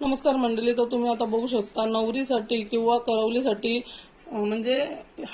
नमस्कार मंडळी. तर तुम्ही आता बघू शकता नवरीसाठी किंवा करवलीसाठी म्हणजे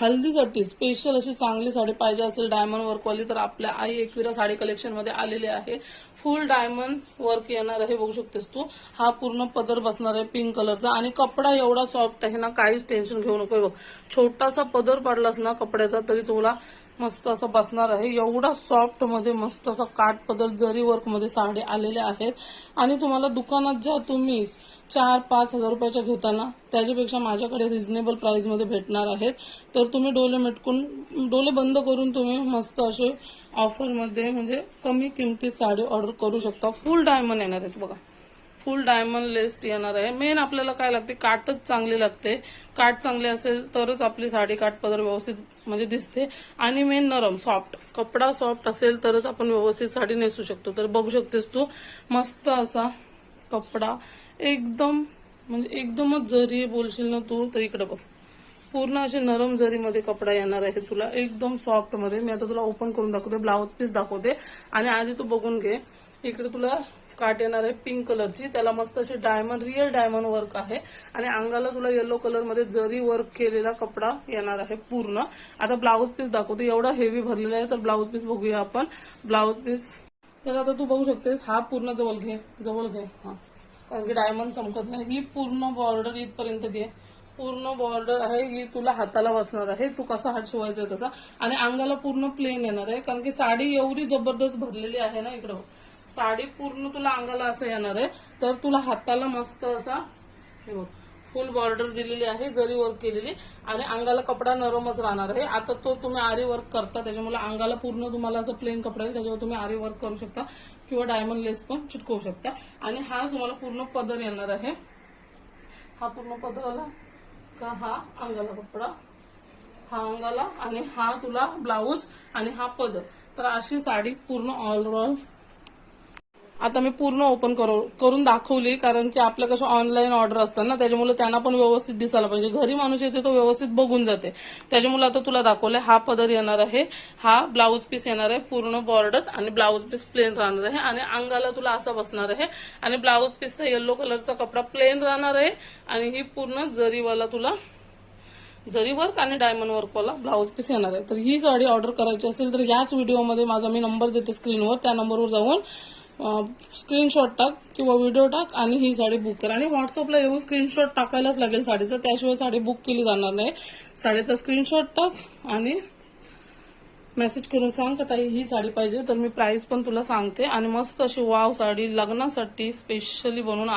हल्दीसाठी स्पेशल अशी चांगली साडी पाहिजे असेल डायमंड वर्कवाली तर आपल्या आई एकविरा साडी कलेक्शन मध्ये आलेली आहे. फुल डायमंड वर्क येणार आहे. बघू शकतेस तू. हा पूर्ण पदर बसणार आहे पिंक कलरचा आणि कपडा एवढा सॉफ्ट आहे ना, काहीच टेन्शन घेऊ नको. बघ, छोटासा पदर पडलास ना कपड्याचा तरी तुला मस्त असं बसणार आहे. एवढा सॉफ्ट मध्ये मस्त असा काठ पदर जरी वर्क मध्ये साडी आलेल्या आहेत. आणि तुम्हाला दुकानात ज्या तुम्ही 4-5 हजार रुपयाच्या घेताना त्याच्यापेक्षा माझ्याकडे रिझनेबल प्राइस मध्ये भेटणार आहेत. तर तुम्ही डोले बंद करून तुम्ही मस्त असे ऑफर मध्ये म्हणजे कमी किमतीत साडी ऑर्डर करू शकता. फुल डायमंड येणार आहेत बघा. फुल डायमंड लेस येणार आहे. मेन आपल्याला काय लागते, काठच चांगली लागते. काठ चांगले असेल तरच आपली साडी काठ पदर व्यवस्थित म्हणजे दिसते. आणि मेन नरम सॉफ्ट कपडा सॉफ्ट असेल तरच आपण व्यवस्थित साडी नेसू शकतो. तर बघू शकतेस तू मस्त असा कपडा एकदम म्हणजे एकदमच जरी बोलशील ना तू तर इकडे बघ, पूर्ण असे नरम जरीमध्ये कपडा येणार आहे तुला एकदम सॉफ्ट मध्ये. मी आता तुला ओपन करून दाखवते, ब्लाउज पीस दाखवते आणि आधी तू बघून घे. इकडे तुला काट येणार आहे पिंक कलरची, त्याला मस्त अशी डायमंड रिअल डायमंड वर्क आहे आणि अंगाला तुला येलो कलर मध्ये जरी वर्क केलेला कपडा येणार आहे पूर्ण. आता ब्लाउज पीस दाखवते. एवढा हेवी भरलेला आहे तर ब्लाउज पीस बघूया आपण. ब्लाउज पीस तर आता तू बघू शकतेस. हा पूर्ण जवळ घे हा, कारण की डायमंड चमकत नाही. ही पूर्ण बॉर्डर इथपर्यंत घे. पूर्ण बॉर्डर आहे ही तुला हाताला बसणार आहे. तू कसा हात शिवायचा तसा. आणि अंगाला पूर्ण प्लेन येणार आहे कारण की साडी एवढी जबरदस्त भरलेली आहे ना. इकडं साडी पूर्ण तुला अंगाला असं येणार आहे. तर तुला हाताला मस्त असा हे बघ फुल बॉर्डर दिलेली आहे जरी वर्क केलेली आणि अंगाला कपडा नरमच राहणार आहे. आता तो तुम्ही आरी वर्क करता त्याच्यामुळे अंगाला पूर्ण तुम्हाला असं प्लेन कपडा आहे, त्याच्यावर तुम्ही आरी वर्क करू शकता किंवा डायमंड लेस पण चिटकवू शकता. आणि हा तुम्हाला पूर्ण पदर येणार आहे. हा पूर्ण पदर आला का हा अंगाला कपडा, हा अंगाला आणि हा तुला ब्लाऊज आणि हा पदर. तर अशी साडी पूर्ण ऑलओव्हर आता मी पूर्ण ओपन करून दाखवली कारण की आपल्या कसं ऑनलाईन ऑर्डर असतात ना, त्याच्यामुळे त्यांना पण व्यवस्थित दिसायला पाहिजे. घरी माणूस येते तो व्यवस्थित बघून जाते. त्याच्यामुळे आता तुला दाखवलंय. हा पदर येणार आहे, हा ब्लाऊज पीस येणार आहे पूर्ण बॉर्डर आणि ब्लाऊज पीस प्लेन राहणार आहे आणि अंगाला तुला असा बसणार आहे. आणि ब्लाऊज पीसचा येलो कलरचा कपडा प्लेन राहणार आहे आणि ही पूर्ण जरीवाला तुला जरी वर्क आणि डायमंड वर्कवाला ब्लाऊज पीस येणार आहे. तर ही साडी ऑर्डर करायची असेल तर याच व्हिडिओमध्ये माझा मी नंबर देते स्क्रीनवर, त्या नंबरवर जाऊन स्क्रीनशॉट टाक किंवा व्हिडिओ टाक आणि ही साडी बुक कर. आणि व्हॉट्सअपला येऊन स्क्रीनशॉट टाकायलाच लागेल साडीचा, त्याशिवाय साडी बुक केली जाणार नाही. साडीचा स्क्रीनशॉट टाक आणि मेसेज करून सांग का ताई ही साडी पाहिजे. तर मी प्राइस पण तुला सांगते. आणि मस्त अशी वाव साडी लग्नासाठी स्पेशली बनवून